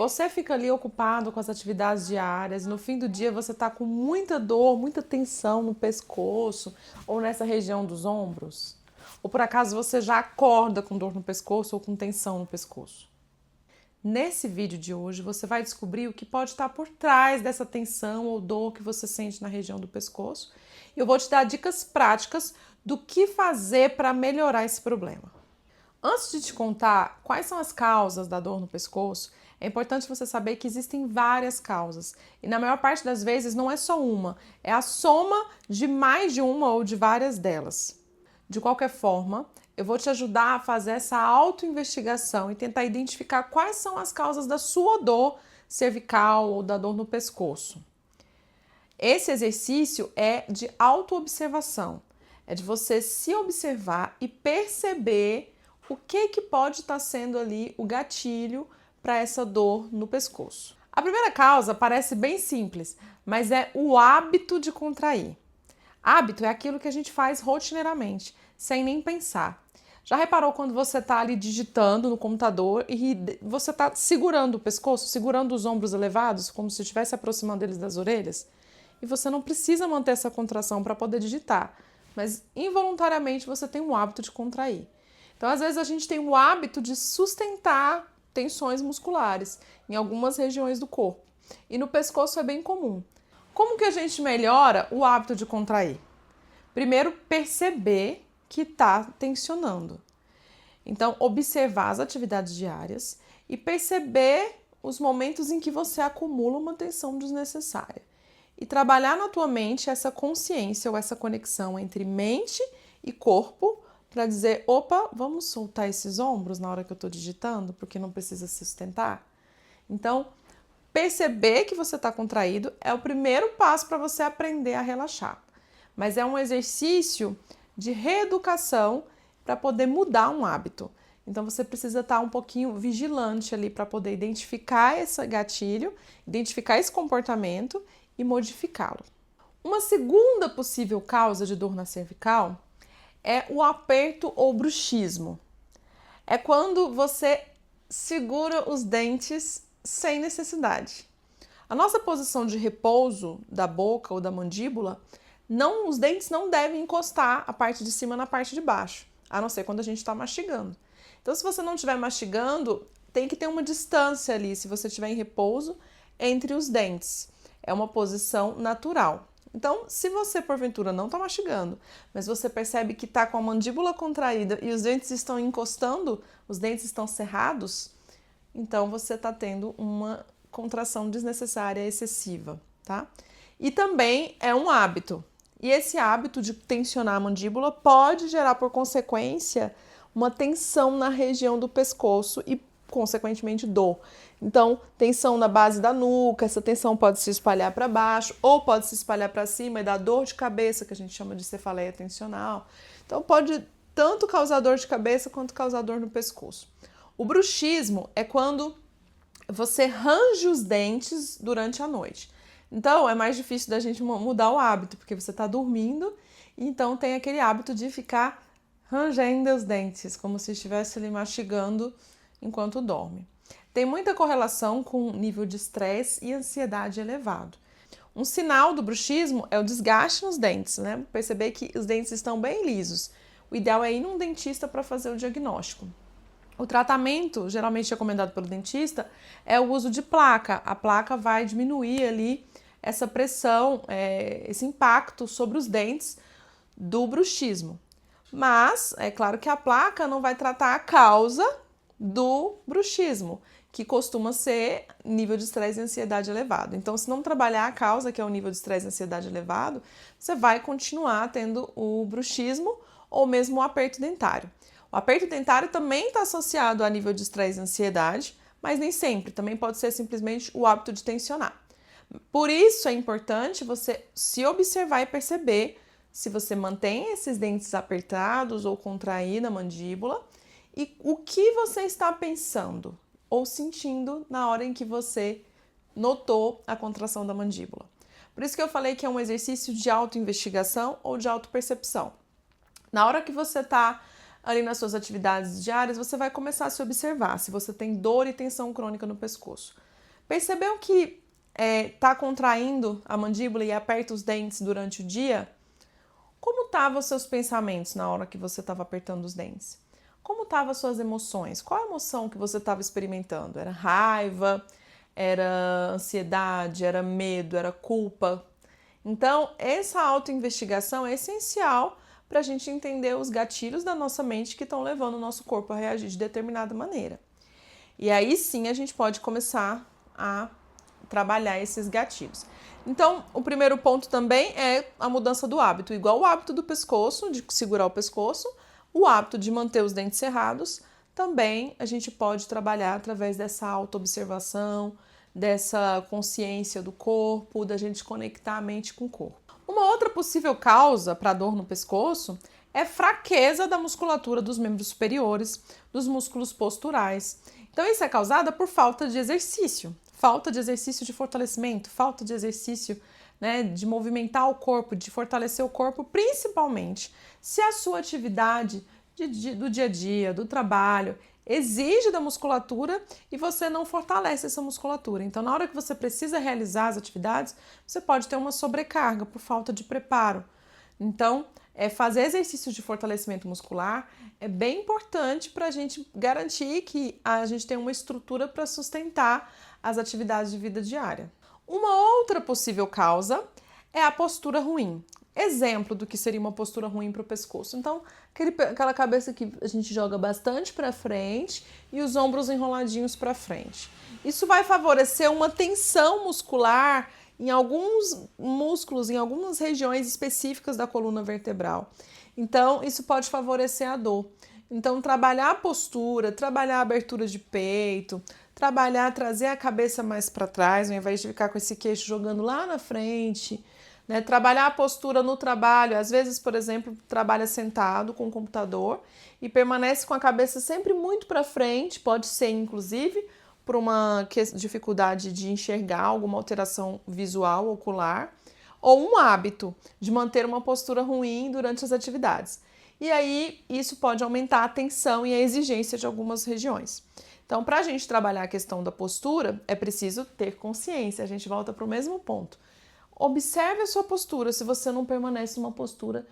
Você fica ali ocupado com as atividades diárias e no fim do dia você está com muita dor, muita tensão no pescoço ou nessa região dos ombros? Ou por acaso você já acorda com dor no pescoço ou com tensão no pescoço? Nesse vídeo de hoje você vai descobrir o que pode estar por trás dessa tensão ou dor que você sente na região do pescoço. E eu vou te dar dicas práticas do que fazer para melhorar esse problema. Antes de te contar quais são as causas da dor no pescoço, é importante você saber que existem várias causas. E na maior parte das vezes não é só uma, é a soma de mais de uma ou de várias delas. De qualquer forma, eu vou te ajudar a fazer essa autoinvestigação e tentar identificar quais são as causas da sua dor cervical ou da dor no pescoço. Esse exercício é de autoobservação, é de você se observar e perceber o que pode estar sendo ali o gatilho para essa dor no pescoço. A primeira causa parece bem simples, mas é o hábito de contrair. Hábito é aquilo que a gente faz rotineiramente, sem nem pensar. Já reparou quando você está ali digitando no computador e você está segurando o pescoço, segurando os ombros elevados, como se estivesse aproximando eles das orelhas? E você não precisa manter essa contração para poder digitar, mas involuntariamente você tem o hábito de contrair. Então, às vezes, a gente tem o hábito de sustentar tensões musculares em algumas regiões do corpo. E no pescoço é bem comum. Como que a gente melhora o hábito de contrair? Primeiro, perceber que está tensionando. Então, observar as atividades diárias e perceber os momentos em que você acumula uma tensão desnecessária. E trabalhar na tua mente essa consciência ou essa conexão entre mente e corpo para dizer, opa, vamos soltar esses ombros na hora que eu estou digitando, porque não precisa se sustentar. Então, perceber que você está contraído é o primeiro passo para você aprender a relaxar. Mas é um exercício de reeducação para poder mudar um hábito. Então, você precisa estar um pouquinho vigilante ali para poder identificar esse gatilho, identificar esse comportamento e modificá-lo. Uma segunda possível causa de dor na cervical é o aperto ou bruxismo. É quando você segura os dentes sem necessidade. A nossa posição de repouso da boca ou da mandíbula, os dentes não devem encostar a parte de cima na parte de baixo, a não ser quando a gente está mastigando. Então, se você não estiver mastigando, tem que ter uma distância ali, se você estiver em repouso, entre os dentes. É uma posição natural. Então, se você porventura não está mastigando, mas você percebe que está com a mandíbula contraída e os dentes estão encostando, os dentes estão cerrados, então você está tendo uma contração desnecessária excessiva, tá? E também é um hábito. E esse hábito de tensionar a mandíbula pode gerar, por consequência, uma tensão na região do pescoço e, consequentemente, dor. Então, tensão na base da nuca, essa tensão pode se espalhar para baixo ou pode se espalhar para cima e dar dor de cabeça, que a gente chama de cefaleia tensional. Então, pode tanto causar dor de cabeça quanto causar dor no pescoço. O bruxismo é quando você range os dentes durante a noite. Então, é mais difícil da gente mudar o hábito, porque você está dormindo e então tem aquele hábito de ficar rangendo os dentes, como se estivesse ali mastigando enquanto dorme. Tem muita correlação com nível de estresse e ansiedade elevado. Um sinal do bruxismo é o desgaste nos dentes, né? Perceber que os dentes estão bem lisos. O ideal é ir num dentista para fazer o diagnóstico. O tratamento, geralmente recomendado pelo dentista, é o uso de placa. A placa vai diminuir ali essa pressão, esse impacto sobre os dentes do bruxismo. Mas é claro que a placa não vai tratar a causa do bruxismo, que costuma ser nível de estresse e ansiedade elevado. Então, se não trabalhar a causa, que é o nível de estresse e ansiedade elevado, você vai continuar tendo o bruxismo ou mesmo o aperto dentário. O aperto dentário também está associado a nível de estresse e ansiedade, mas nem sempre. Também pode ser simplesmente o hábito de tensionar. Por isso é importante você se observar e perceber se você mantém esses dentes apertados ou contrair na mandíbula e o que você está pensando ou sentindo na hora em que você notou a contração da mandíbula. Por isso que eu falei que é um exercício de autoinvestigação ou de autopercepção. Na hora que você está ali nas suas atividades diárias, você vai começar a se observar se você tem dor e tensão crônica no pescoço. Percebeu que está contraindo a mandíbula e aperta os dentes durante o dia? Como estavam os seus pensamentos na hora que você estava apertando os dentes? Como estavam as suas emoções? Qual a emoção que você estava experimentando? Era raiva? Era ansiedade? Era medo? Era culpa? Então, essa autoinvestigação é essencial para a gente entender os gatilhos da nossa mente que estão levando o nosso corpo a reagir de determinada maneira. E aí sim a gente pode começar a trabalhar esses gatilhos. Então, o primeiro ponto também é a mudança do hábito. Igual o hábito do pescoço, de segurar o pescoço, o hábito de manter os dentes cerrados, também a gente pode trabalhar através dessa autoobservação, dessa consciência do corpo, da gente conectar a mente com o corpo. Uma outra possível causa para dor no pescoço é fraqueza da musculatura dos membros superiores, dos músculos posturais. Então, isso é causado por falta de exercício de fortalecimento, falta de exercício, né, de movimentar o corpo, de fortalecer o corpo, principalmente se a sua atividade do dia a dia, do trabalho, exige da musculatura e você não fortalece essa musculatura. Então, na hora que você precisa realizar as atividades, você pode ter uma sobrecarga por falta de preparo. Então, fazer exercícios de fortalecimento muscular é bem importante para a gente garantir que a gente tem uma estrutura para sustentar as atividades de vida diária. Uma outra possível causa é a postura ruim. Exemplo do que seria uma postura ruim para o pescoço. Então, aquela cabeça que a gente joga bastante para frente e os ombros enroladinhos para frente. Isso vai favorecer uma tensão muscular em alguns músculos, em algumas regiões específicas da coluna vertebral. Então, isso pode favorecer a dor. Então, trabalhar a postura, trabalhar a abertura de peito, trazer a cabeça mais para trás, ao invés de ficar com esse queixo jogando lá na frente, né? Trabalhar a postura no trabalho, às vezes, por exemplo, trabalha sentado com o computador e permanece com a cabeça sempre muito para frente, pode ser, inclusive, por uma dificuldade de enxergar alguma alteração visual, ocular, ou um hábito de manter uma postura ruim durante as atividades. E aí, isso pode aumentar a tensão e a exigência de algumas regiões. Então, para a gente trabalhar a questão da postura, é preciso ter consciência. A gente volta para o mesmo ponto. Observe a sua postura, se você não permanece numa postura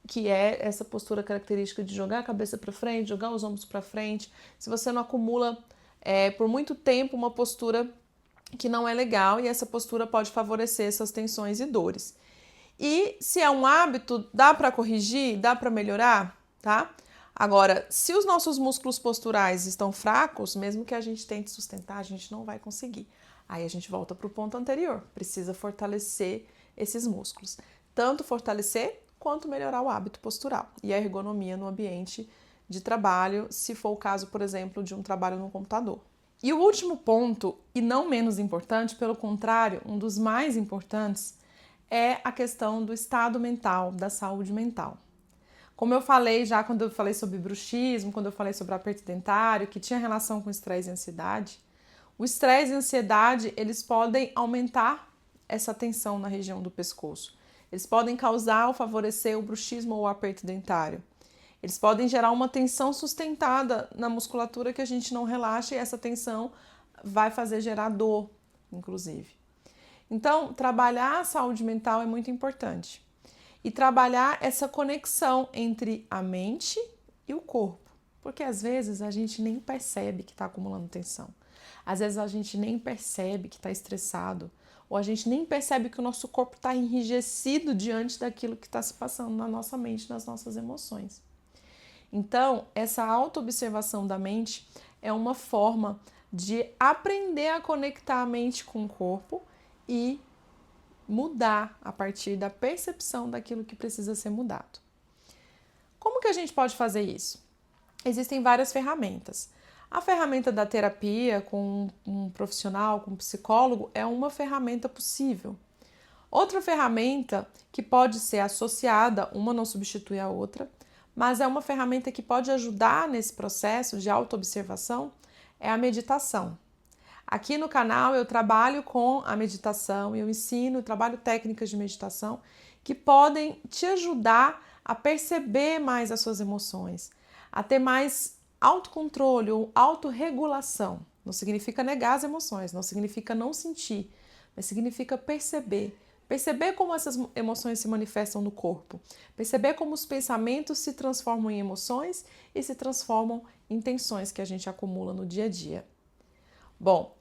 que é essa postura característica de jogar a cabeça para frente, jogar os ombros para frente, se você não acumula por muito tempo uma postura que não é legal e essa postura pode favorecer essas tensões e dores. E se é um hábito, dá para corrigir, dá para melhorar, tá? Agora, se os nossos músculos posturais estão fracos, mesmo que a gente tente sustentar, a gente não vai conseguir. Aí a gente volta para o ponto anterior, precisa fortalecer esses músculos. Tanto fortalecer, quanto melhorar o hábito postural e a ergonomia no ambiente de trabalho, se for o caso, por exemplo, de um trabalho no computador. E o último ponto, e não menos importante, pelo contrário, um dos mais importantes, é a questão do estado mental, da saúde mental. Como eu falei já quando eu falei sobre bruxismo, quando eu falei sobre aperto dentário, que tinha relação com estresse e ansiedade, o estresse e a ansiedade, eles podem aumentar essa tensão na região do pescoço. Eles podem causar ou favorecer o bruxismo ou o aperto dentário. Eles podem gerar uma tensão sustentada na musculatura que a gente não relaxa e essa tensão vai fazer gerar dor, inclusive. Então, trabalhar a saúde mental é muito importante. E trabalhar essa conexão entre a mente e o corpo. Porque às vezes a gente nem percebe que está acumulando tensão. Às vezes a gente nem percebe que está estressado. Ou a gente nem percebe que o nosso corpo está enrijecido diante daquilo que está se passando na nossa mente, nas nossas emoções. Então, essa autoobservação da mente é uma forma de aprender a conectar a mente com o corpo e mudar a partir da percepção daquilo que precisa ser mudado. Como que a gente pode fazer isso? Existem várias ferramentas. A ferramenta da terapia com um profissional, com um psicólogo, é uma ferramenta possível. Outra ferramenta que pode ser associada, uma não substitui a outra, mas é uma ferramenta que pode ajudar nesse processo de autoobservação, é a meditação. Aqui no canal eu trabalho com a meditação, eu trabalho técnicas de meditação que podem te ajudar a perceber mais as suas emoções, a ter mais autocontrole ou autorregulação. Não significa negar as emoções, não significa não sentir, mas significa perceber. Perceber como essas emoções se manifestam no corpo. Perceber como os pensamentos se transformam em emoções e se transformam em tensões que a gente acumula no dia a dia. Bom,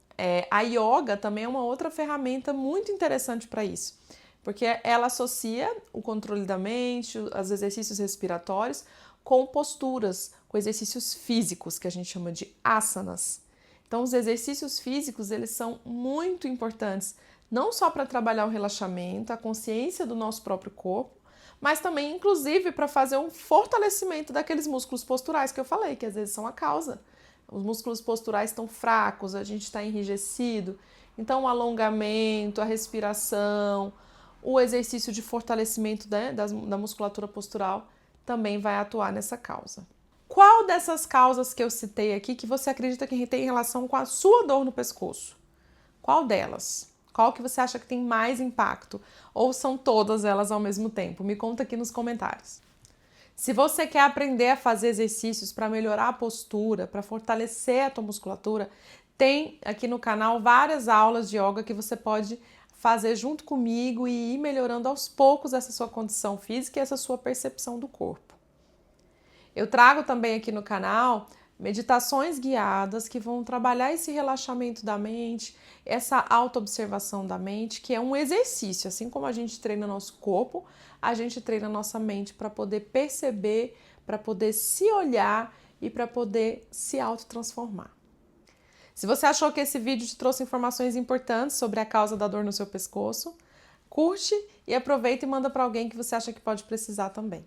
a yoga também é uma outra ferramenta muito interessante para isso, porque ela associa o controle da mente, os exercícios respiratórios, com posturas, com exercícios físicos, que a gente chama de asanas. Então, os exercícios físicos, eles são muito importantes, não só para trabalhar o relaxamento, a consciência do nosso próprio corpo, mas também, inclusive, para fazer um fortalecimento daqueles músculos posturais que eu falei, que às vezes são a causa. Os músculos posturais estão fracos, a gente está enrijecido. Então, o alongamento, a respiração, o exercício de fortalecimento da musculatura postural também vai atuar nessa causa. Qual dessas causas que eu citei aqui que você acredita que tem relação com a sua dor no pescoço? Qual delas? Qual que você acha que tem mais impacto? Ou são todas elas ao mesmo tempo? Me conta aqui nos comentários. Se você quer aprender a fazer exercícios para melhorar a postura, para fortalecer a tua musculatura, tem aqui no canal várias aulas de yoga que você pode fazer junto comigo e ir melhorando aos poucos essa sua condição física e essa sua percepção do corpo. Eu trago também aqui no canal meditações guiadas que vão trabalhar esse relaxamento da mente, essa autoobservação da mente, que é um exercício. Assim como a gente treina nosso corpo, a gente treina nossa mente para poder perceber, para poder se olhar e para poder se autotransformar. Se você achou que esse vídeo te trouxe informações importantes sobre a causa da dor no seu pescoço, curte e aproveita e manda para alguém que você acha que pode precisar também.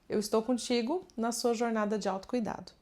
Eu estou contigo na sua jornada de autocuidado.